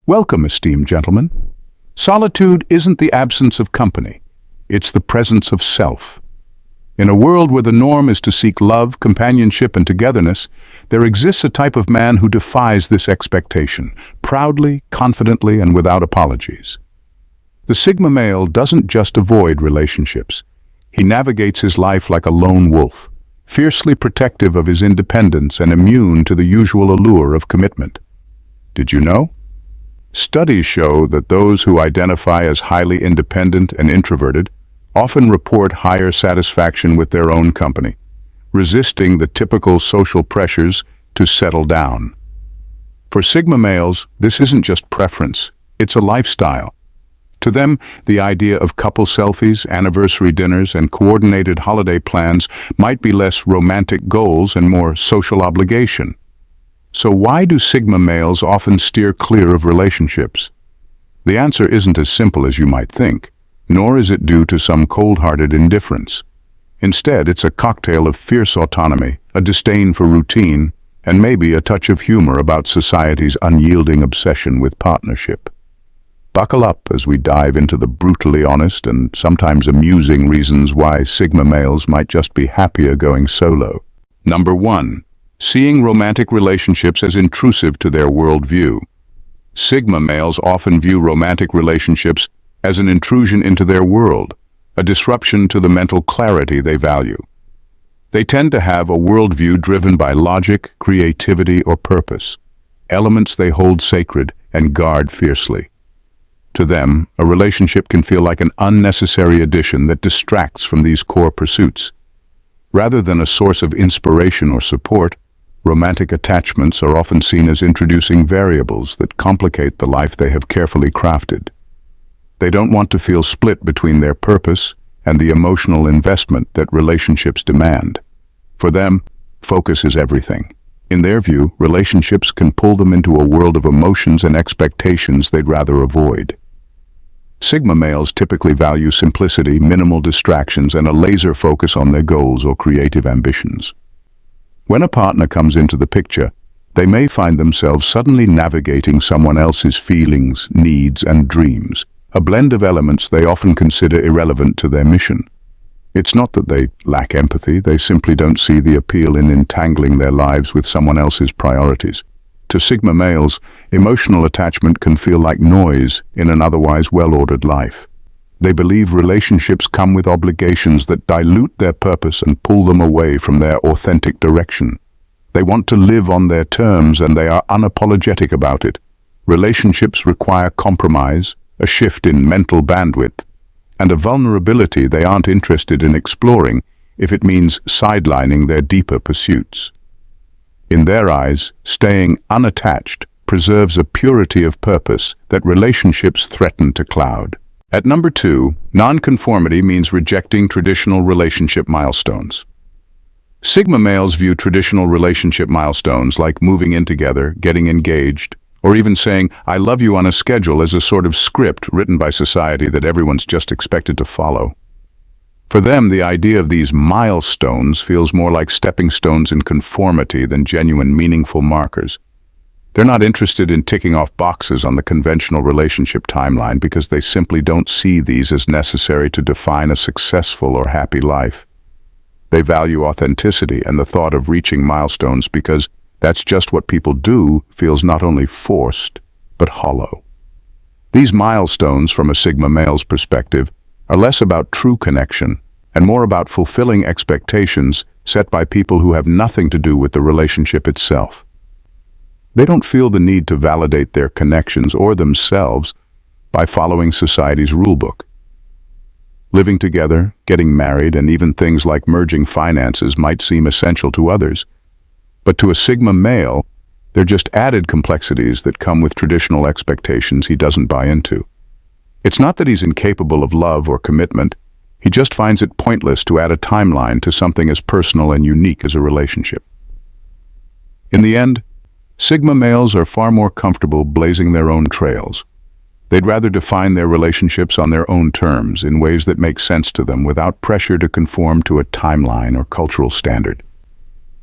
Welcome, esteemed gentlemen. Solitude isn't the absence of company. It's the presence of self. In a world where the norm is to seek love, companionship, and togetherness, there exists a type of man who defies this expectation, proudly, confidently, and without apologies. The Sigma male doesn't just avoid relationships. He navigates his life like a lone wolf, fiercely protective of his independence and immune to the usual allure of commitment. Did you know? Studies show that those who identify as highly independent and introverted often report higher satisfaction with their own company, resisting the typical social pressures to settle down. For Sigma males, this isn't just preference, it's a lifestyle. To them, the idea of couple selfies, anniversary dinners, and coordinated holiday plans might be less romantic goals and more social obligation. So why do Sigma males often steer clear of relationships? The answer isn't as simple as you might think, nor is it due to some cold-hearted indifference. Instead, it's a cocktail of fierce autonomy, a disdain for routine, and maybe a touch of humor about society's unyielding obsession with partnership. Buckle up as we dive into the brutally honest and sometimes amusing reasons why Sigma males might just be happier going solo. Number 1. Seeing romantic relationships as intrusive to their worldview. Sigma males often view romantic relationships as an intrusion into their world, a disruption to the mental clarity they value. They tend to have a worldview driven by logic, creativity, or purpose, elements they hold sacred and guard fiercely. To them, a relationship can feel like an unnecessary addition that distracts from these core pursuits. Rather than a source of inspiration or support, romantic attachments are often seen as introducing variables that complicate the life they have carefully crafted. They don't want to feel split between their purpose and the emotional investment that relationships demand. For them, focus is everything. In their view, relationships can pull them into a world of emotions and expectations they'd rather avoid. Sigma males typically value simplicity, minimal distractions, and a laser focus on their goals or creative ambitions. When a partner comes into the picture, they may find themselves suddenly navigating someone else's feelings, needs, and dreams, a blend of elements they often consider irrelevant to their mission. It's not that they lack empathy, they simply don't see the appeal in entangling their lives with someone else's priorities. To Sigma males, emotional attachment can feel like noise in an otherwise well-ordered life. They believe relationships come with obligations that dilute their purpose and pull them away from their authentic direction. They want to live on their terms and they are unapologetic about it. Relationships require compromise, a shift in mental bandwidth, and a vulnerability they aren't interested in exploring if it means sidelining their deeper pursuits. In their eyes, staying unattached preserves a purity of purpose that relationships threaten to cloud. At number 2, nonconformity means rejecting traditional relationship milestones. Sigma males view traditional relationship milestones like moving in together, getting engaged, or even saying, "I love you" on a schedule as a sort of script written by society that everyone's just expected to follow. For them, the idea of these milestones feels more like stepping stones in conformity than genuine, meaningful markers. They're not interested in ticking off boxes on the conventional relationship timeline because they simply don't see these as necessary to define a successful or happy life. They value authenticity, and the thought of reaching milestones because that's just what people do feels not only forced, but hollow. These milestones, from a Sigma male's perspective, are less about true connection and more about fulfilling expectations set by people who have nothing to do with the relationship itself. They don't feel the need to validate their connections or themselves by following society's rulebook. Living together, getting married, and even things like merging finances might seem essential to others. But to a Sigma male, they're just added complexities that come with traditional expectations he doesn't buy into. It's not that he's incapable of love or commitment, he just finds it pointless to add a timeline to something as personal and unique as a relationship. In the end, Sigma males are far more comfortable blazing their own trails. They'd rather define their relationships on their own terms in ways that make sense to them without pressure to conform to a timeline or cultural standard.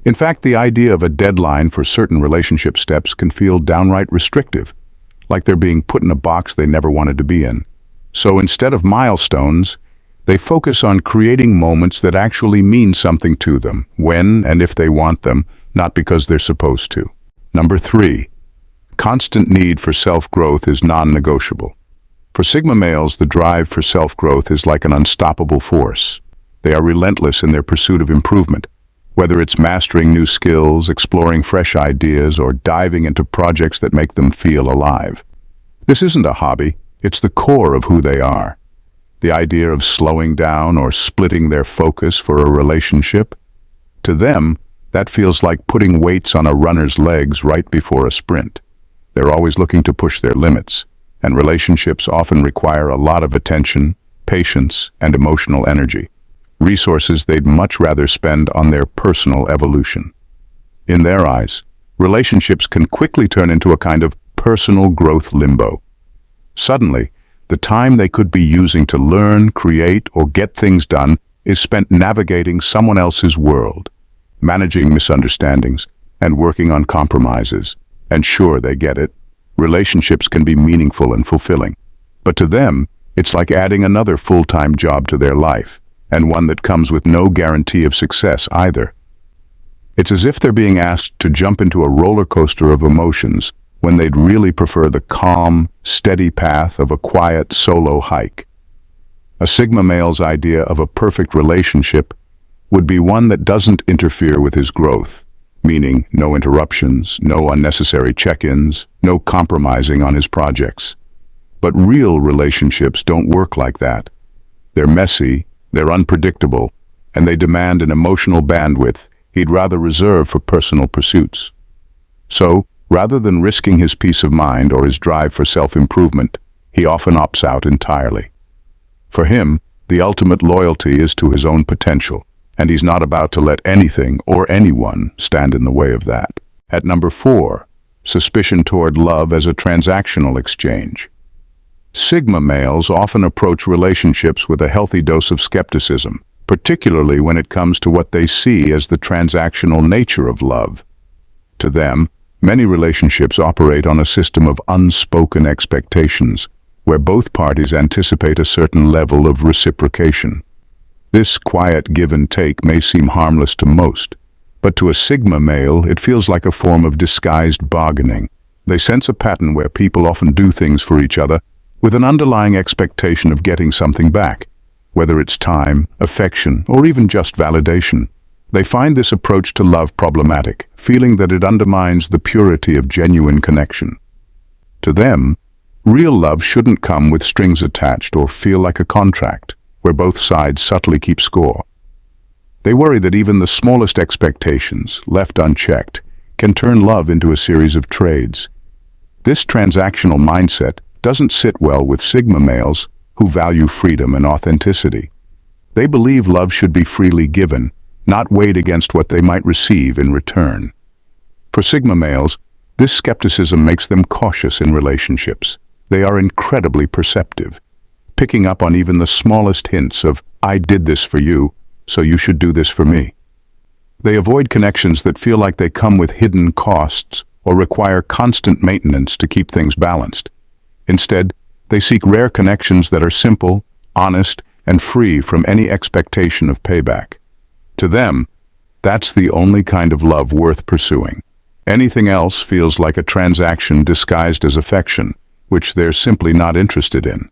In fact, the idea of a deadline for certain relationship steps can feel downright restrictive, like they're being put in a box they never wanted to be in. So instead of milestones, they focus on creating moments that actually mean something to them, when and if they want them, not because they're supposed to. Number 3. Constant need for self-growth is non-negotiable. For Sigma males, the drive for self-growth is like an unstoppable force. They are relentless in their pursuit of improvement, whether it's mastering new skills, exploring fresh ideas, or diving into projects that make them feel alive. This isn't a hobby, it's the core of who they are. The idea of slowing down or splitting their focus for a relationship, to them, that feels like putting weights on a runner's legs right before a sprint. They're always looking to push their limits, and relationships often require a lot of attention, patience, and emotional energy, resources they'd much rather spend on their personal evolution. In their eyes, relationships can quickly turn into a kind of personal growth limbo. Suddenly, the time they could be using to learn, create, or get things done is spent navigating someone else's world, managing misunderstandings, and working on compromises. And sure, they get it. Relationships can be meaningful and fulfilling. But to them, it's like adding another full-time job to their life, and one that comes with no guarantee of success either. It's as if they're being asked to jump into a roller coaster of emotions when they'd really prefer the calm, steady path of a quiet solo hike. A Sigma male's idea of a perfect relationship would be one that doesn't interfere with his growth, meaning no interruptions, no unnecessary check-ins, no compromising on his projects. But real relationships don't work like that. They're messy, they're unpredictable, and they demand an emotional bandwidth he'd rather reserve for personal pursuits. So, rather than risking his peace of mind or his drive for self-improvement, he often opts out entirely. For him, the ultimate loyalty is to his own potential, and he's not about to let anything or anyone stand in the way of that. At number 4, suspicion toward love as a transactional exchange. Sigma males often approach relationships with a healthy dose of skepticism, particularly when it comes to what they see as the transactional nature of love. To them, many relationships operate on a system of unspoken expectations, where both parties anticipate a certain level of reciprocation. This quiet give and take may seem harmless to most, but to a Sigma male it feels like a form of disguised bargaining. They sense a pattern where people often do things for each other with an underlying expectation of getting something back, whether it's time, affection, or even just validation. They find this approach to love problematic, feeling that it undermines the purity of genuine connection. To them, real love shouldn't come with strings attached or feel like a contract, where both sides subtly keep score. They worry that even the smallest expectations, left unchecked, can turn love into a series of trades. This transactional mindset doesn't sit well with Sigma males who value freedom and authenticity. They believe love should be freely given, not weighed against what they might receive in return. For Sigma males, this skepticism makes them cautious in relationships. They are incredibly perceptive, picking up on even the smallest hints of, "I did this for you, so you should do this for me." They avoid connections that feel like they come with hidden costs or require constant maintenance to keep things balanced. Instead, they seek rare connections that are simple, honest, and free from any expectation of payback. To them, that's the only kind of love worth pursuing. Anything else feels like a transaction disguised as affection, which they're simply not interested in.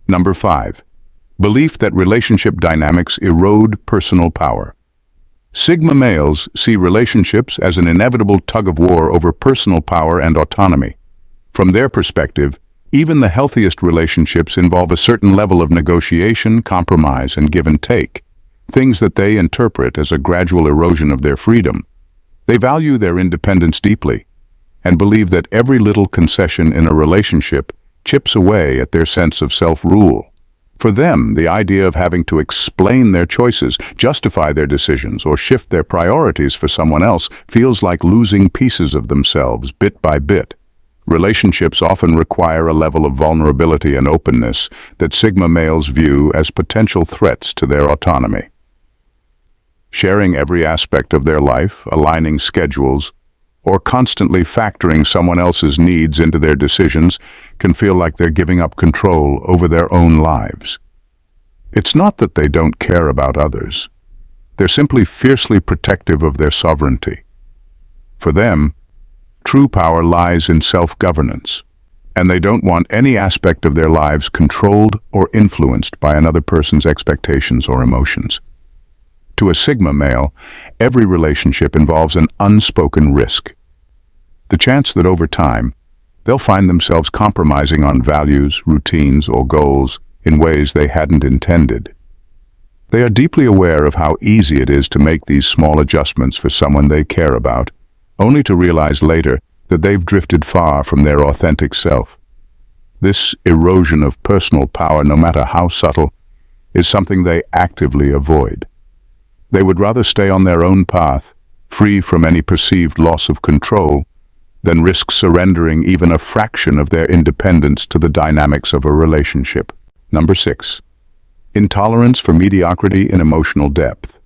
Number 5. Belief that relationship dynamics erode personal power. Sigma males see relationships as an inevitable tug-of-war over personal power and autonomy. From their perspective, even the healthiest relationships involve a certain level of negotiation, compromise, and give and take, things that they interpret as a gradual erosion of their freedom. They value their independence deeply, and believe that every little concession in a relationship chips away at their sense of self-rule. For them, the idea of having to explain their choices, justify their decisions, or shift their priorities for someone else feels like losing pieces of themselves bit by bit. Relationships often require a level of vulnerability and openness that Sigma males view as potential threats to their autonomy. Sharing every aspect of their life, aligning schedules, or constantly factoring someone else's needs into their decisions can feel like they're giving up control over their own lives. It's not that they don't care about others. They're simply fiercely protective of their sovereignty. For them, true power lies in self-governance, and they don't want any aspect of their lives controlled or influenced by another person's expectations or emotions. To a Sigma male, every relationship involves an unspoken risk. The chance that over time, they'll find themselves compromising on values, routines, or goals in ways they hadn't intended. They are deeply aware of how easy it is to make these small adjustments for someone they care about, only to realize later that they've drifted far from their authentic self. This erosion of personal power, no matter how subtle, is something they actively avoid. They would rather stay on their own path, free from any perceived loss of control, than risk surrendering even a fraction of their independence to the dynamics of a relationship. Number 6. Intolerance for mediocrity in emotional depth.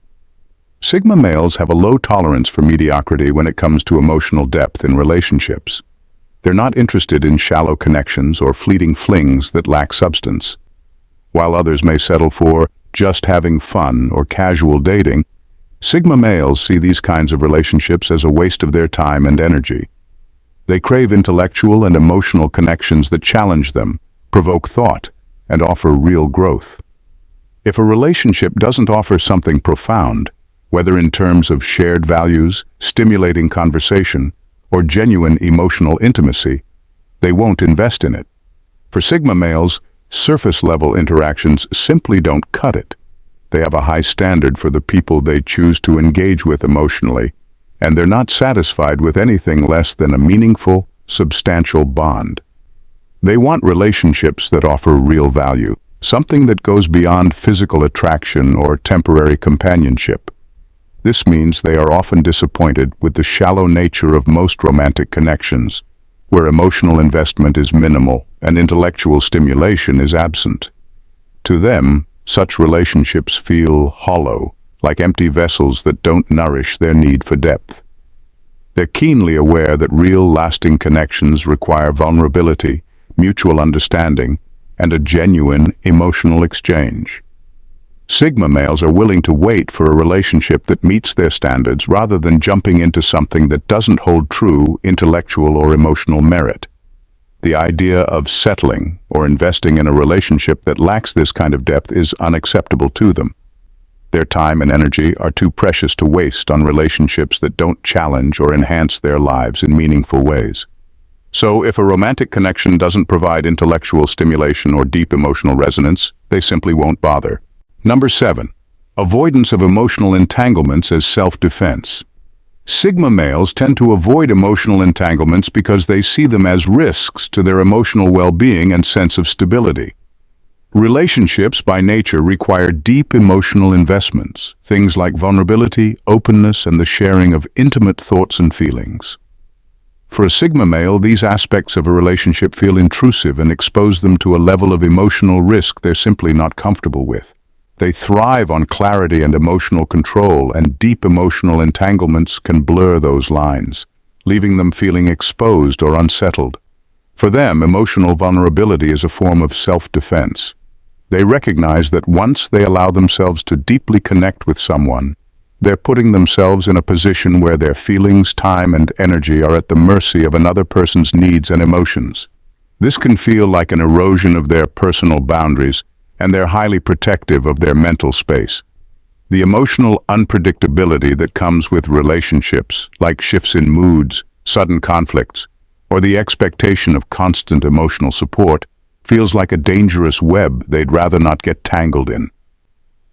Sigma males have a low tolerance for mediocrity when it comes to emotional depth in relationships. They're not interested in shallow connections or fleeting flings that lack substance. While others may settle for just having fun or casual dating, Sigma males see these kinds of relationships as a waste of their time and energy. They crave intellectual and emotional connections that challenge them, provoke thought, and offer real growth. If a relationship doesn't offer something profound, whether in terms of shared values, stimulating conversation, or genuine emotional intimacy, they won't invest in it. For Sigma males, surface-level interactions simply don't cut it. They have a high standard for the people they choose to engage with emotionally, and they're not satisfied with anything less than a meaningful, substantial bond. They want relationships that offer real value, something that goes beyond physical attraction or temporary companionship. This means they are often disappointed with the shallow nature of most romantic connections, where emotional investment is minimal and intellectual stimulation is absent. To them, such relationships feel hollow, like empty vessels that don't nourish their need for depth. They're keenly aware that real, lasting connections require vulnerability, mutual understanding, and a genuine emotional exchange. Sigma males are willing to wait for a relationship that meets their standards rather than jumping into something that doesn't hold true intellectual or emotional merit. The idea of settling or investing in a relationship that lacks this kind of depth is unacceptable to them. Their time and energy are too precious to waste on relationships that don't challenge or enhance their lives in meaningful ways. So, if a romantic connection doesn't provide intellectual stimulation or deep emotional resonance, they simply won't bother. Number 7. Avoidance of emotional entanglements as self-defense. Sigma males tend to avoid emotional entanglements because they see them as risks to their emotional well-being and sense of stability. Relationships by nature require deep emotional investments, things like vulnerability, openness, and the sharing of intimate thoughts and feelings. For a Sigma male, these aspects of a relationship feel intrusive and expose them to a level of emotional risk they're simply not comfortable with. They thrive on clarity and emotional control, and deep emotional entanglements can blur those lines, leaving them feeling exposed or unsettled. For them, emotional vulnerability is a form of self-defense. They recognize that once they allow themselves to deeply connect with someone, they're putting themselves in a position where their feelings, time, and energy are at the mercy of another person's needs and emotions. This can feel like an erosion of their personal boundaries, and they're highly protective of their mental space. The emotional unpredictability that comes with relationships, like shifts in moods, sudden conflicts, or the expectation of constant emotional support, feels like a dangerous web they'd rather not get tangled in.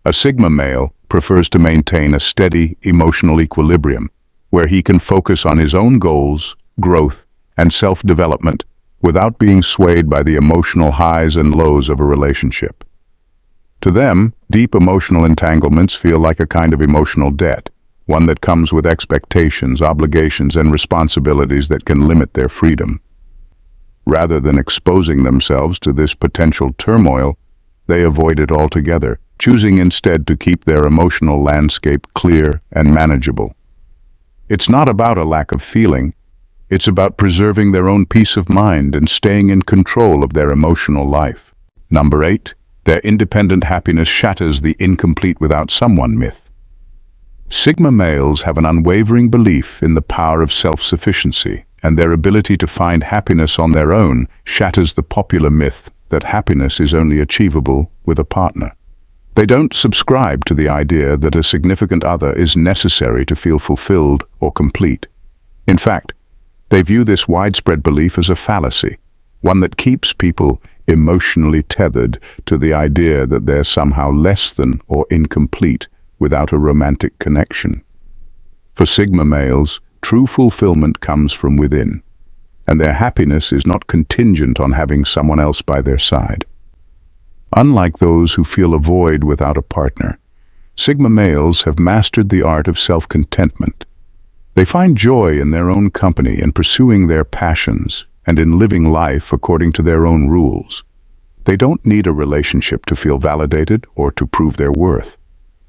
A Sigma male prefers to maintain a steady emotional equilibrium, where he can focus on his own goals, growth, and self-development without being swayed by the emotional highs and lows of a relationship. To them, deep emotional entanglements feel like a kind of emotional debt, one that comes with expectations, obligations, and responsibilities that can limit their freedom. Rather than exposing themselves to this potential turmoil, they avoid it altogether, choosing instead to keep their emotional landscape clear and manageable. It's not about a lack of feeling. It's about preserving their own peace of mind and staying in control of their emotional life. Number 8. Their independent happiness shatters the incomplete without someone myth. Sigma males have an unwavering belief in the power of self-sufficiency, and their ability to find happiness on their own shatters the popular myth that happiness is only achievable with a partner. They don't subscribe to the idea that a significant other is necessary to feel fulfilled or complete. In fact, they view this widespread belief as a fallacy, one that keeps people emotionally tethered to the idea that they're somehow less than or incomplete without a romantic connection. For Sigma males, true fulfillment comes from within, and their happiness is not contingent on having someone else by their side. Unlike those who feel a void without a partner, Sigma males have mastered the art of self-contentment. They find joy in their own company and pursuing their passions and in living life according to their own rules. They don't need a relationship to feel validated or to prove their worth.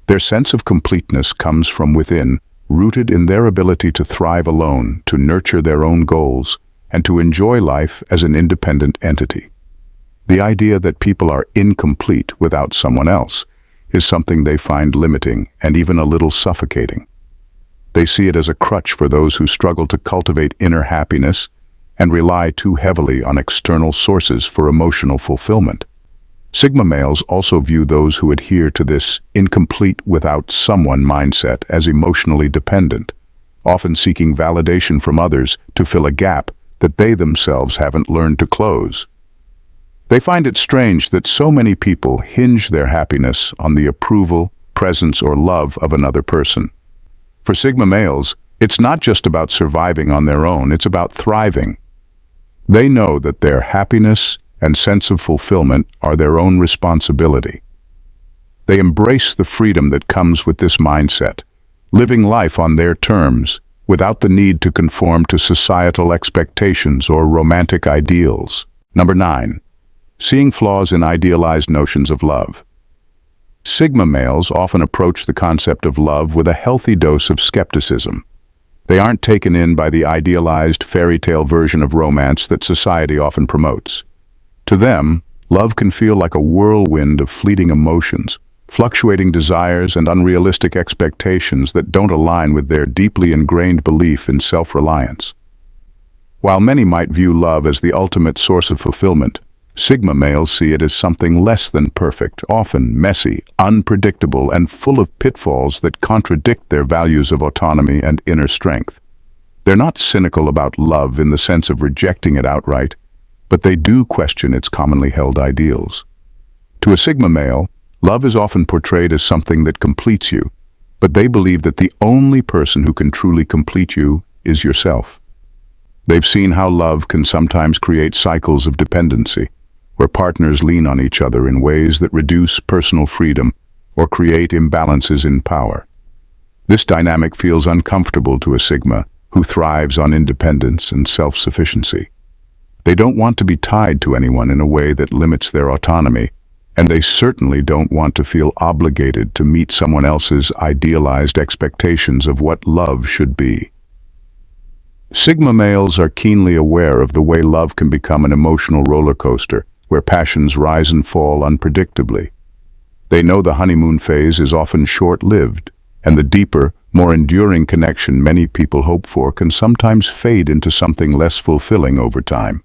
Their sense of completeness comes from within, rooted in their ability to thrive alone, to nurture their own goals, and to enjoy life as an independent entity. The idea that people are incomplete without someone else is something they find limiting and even a little suffocating. They see it as a crutch for those who struggle to cultivate inner happiness and rely too heavily on external sources for emotional fulfillment. Sigma males also view those who adhere to this incomplete without someone mindset as emotionally dependent, often seeking validation from others to fill a gap that they themselves haven't learned to close. They find it strange that so many people hinge their happiness on the approval, presence, or love of another person. For Sigma males, it's not just about surviving on their own, it's about thriving. They know that their happiness and sense of fulfillment are their own responsibility. They embrace the freedom that comes with this mindset, living life on their terms, without the need to conform to societal expectations or romantic ideals. Number 9. Seeing flaws in idealized notions of love. Sigma males often approach the concept of love with a healthy dose of skepticism. They aren't taken in by the idealized fairy tale version of romance that society often promotes. To them, love can feel like a whirlwind of fleeting emotions, fluctuating desires and unrealistic expectations that don't align with their deeply ingrained belief in self-reliance. While many might view love as the ultimate source of fulfillment, Sigma males see it as something less than perfect, often messy, unpredictable, and full of pitfalls that contradict their values of autonomy and inner strength. They're not cynical about love in the sense of rejecting it outright, but they do question its commonly held ideals. To a Sigma male, love is often portrayed as something that completes you, but they believe that the only person who can truly complete you is yourself. They've seen how love can sometimes create cycles of dependency, where partners lean on each other in ways that reduce personal freedom or create imbalances in power. This dynamic feels uncomfortable to a Sigma who thrives on independence and self-sufficiency. They don't want to be tied to anyone in a way that limits their autonomy, and they certainly don't want to feel obligated to meet someone else's idealized expectations of what love should be. Sigma males are keenly aware of the way love can become an emotional roller coaster, where passions rise and fall unpredictably. They know the honeymoon phase is often short-lived, and the deeper, more enduring connection many people hope for can sometimes fade into something less fulfilling over time.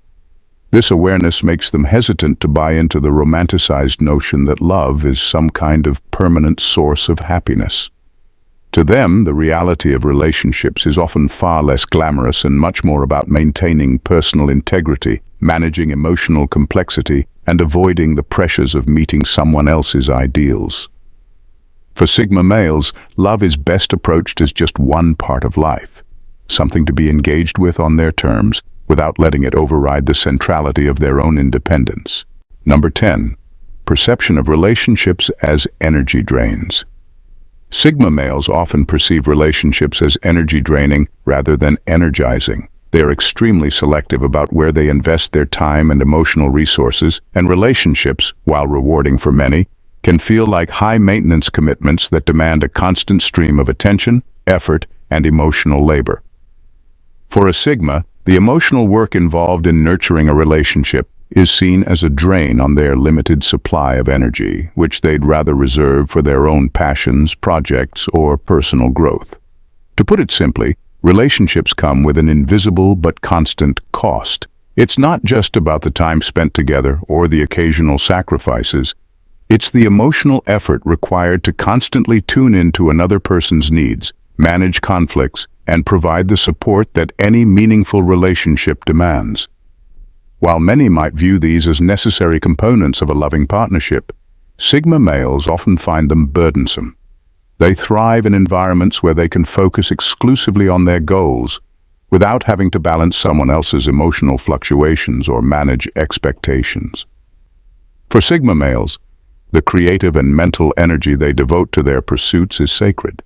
This awareness makes them hesitant to buy into the romanticized notion that love is some kind of permanent source of happiness. To them, the reality of relationships is often far less glamorous and much more about maintaining personal integrity, managing emotional complexity, and avoiding the pressures of meeting someone else's ideals. For Sigma males, love is best approached as just one part of life, something to be engaged with on their terms, without letting it override the centrality of their own independence. Number 10. Perception of relationships as energy drains. Sigma males often perceive relationships as energy draining rather than energizing. They are extremely selective about where they invest their time and emotional resources, and relationships, while rewarding for many, can feel like high-maintenance commitments that demand a constant stream of attention, effort, and emotional labor. For a Sigma, the emotional work involved in nurturing a relationship is seen as a drain on their limited supply of energy, which they'd rather reserve for their own passions, projects, or personal growth. To put it simply, relationships come with an invisible but constant cost. It's not just about the time spent together or the occasional sacrifices. It's the emotional effort required to constantly tune into another person's needs, manage conflicts, and provide the support that any meaningful relationship demands. While many might view these as necessary components of a loving partnership, Sigma males often find them burdensome. They thrive in environments where they can focus exclusively on their goals, without having to balance someone else's emotional fluctuations or manage expectations. For Sigma males, the creative and mental energy they devote to their pursuits is sacred.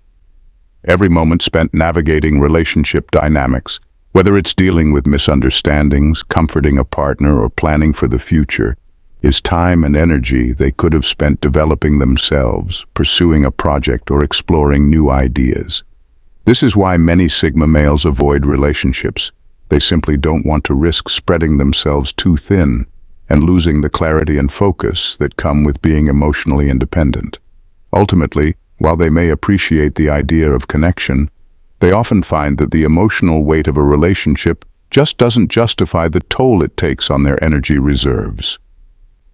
Every moment spent navigating relationship dynamics, whether it's dealing with misunderstandings, comforting a partner, or planning for the future, is time and energy they could have spent developing themselves, pursuing a project, or exploring new ideas. This is why many Sigma males avoid relationships. They simply don't want to risk spreading themselves too thin and losing the clarity and focus that come with being emotionally independent. Ultimately, while they may appreciate the idea of connection, they often find that the emotional weight of a relationship just doesn't justify the toll it takes on their energy reserves.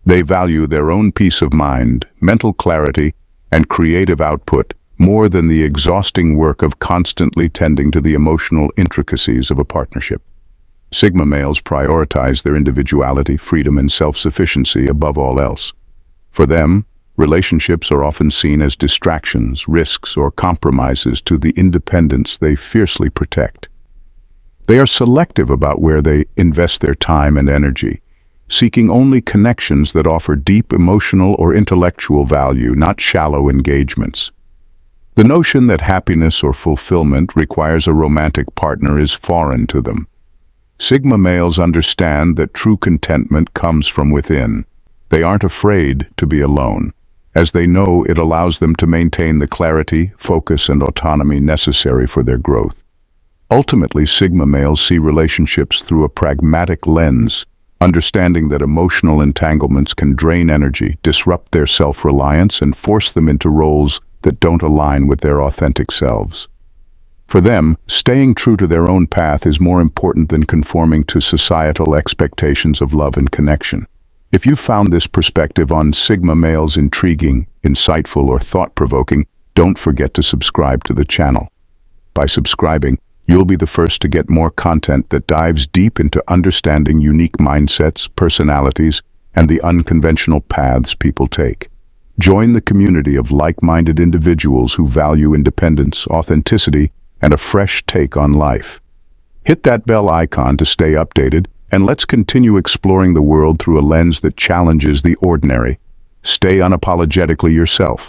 They value their own peace of mind, mental clarity, and creative output more than the exhausting work of constantly tending to the emotional intricacies of a partnership. Sigma males prioritize their individuality, freedom, and self-sufficiency above all else. For them, relationships are often seen as distractions, risks, or compromises to the independence they fiercely protect. They are selective about where they invest their time and energy, seeking only connections that offer deep emotional or intellectual value, not shallow engagements. The notion that happiness or fulfillment requires a romantic partner is foreign to them. Sigma males understand that true contentment comes from within. They aren't afraid to be alone, as they know it allows them to maintain the clarity, focus, and autonomy necessary for their growth. Ultimately, Sigma males see relationships through a pragmatic lens, understanding that emotional entanglements can drain energy, disrupt their self-reliance, and force them into roles that don't align with their authentic selves. For them, staying true to their own path is more important than conforming to societal expectations of love and connection. If you found this perspective on Sigma males intriguing, insightful, or thought-provoking, don't forget to subscribe to the channel. By subscribing, you'll be the first to get more content that dives deep into understanding unique mindsets, personalities, and the unconventional paths people take. Join the community of like-minded individuals who value independence, authenticity, and a fresh take on life. Hit that bell icon to stay updated, and let's continue exploring the world through a lens that challenges the ordinary. Stay unapologetically yourself.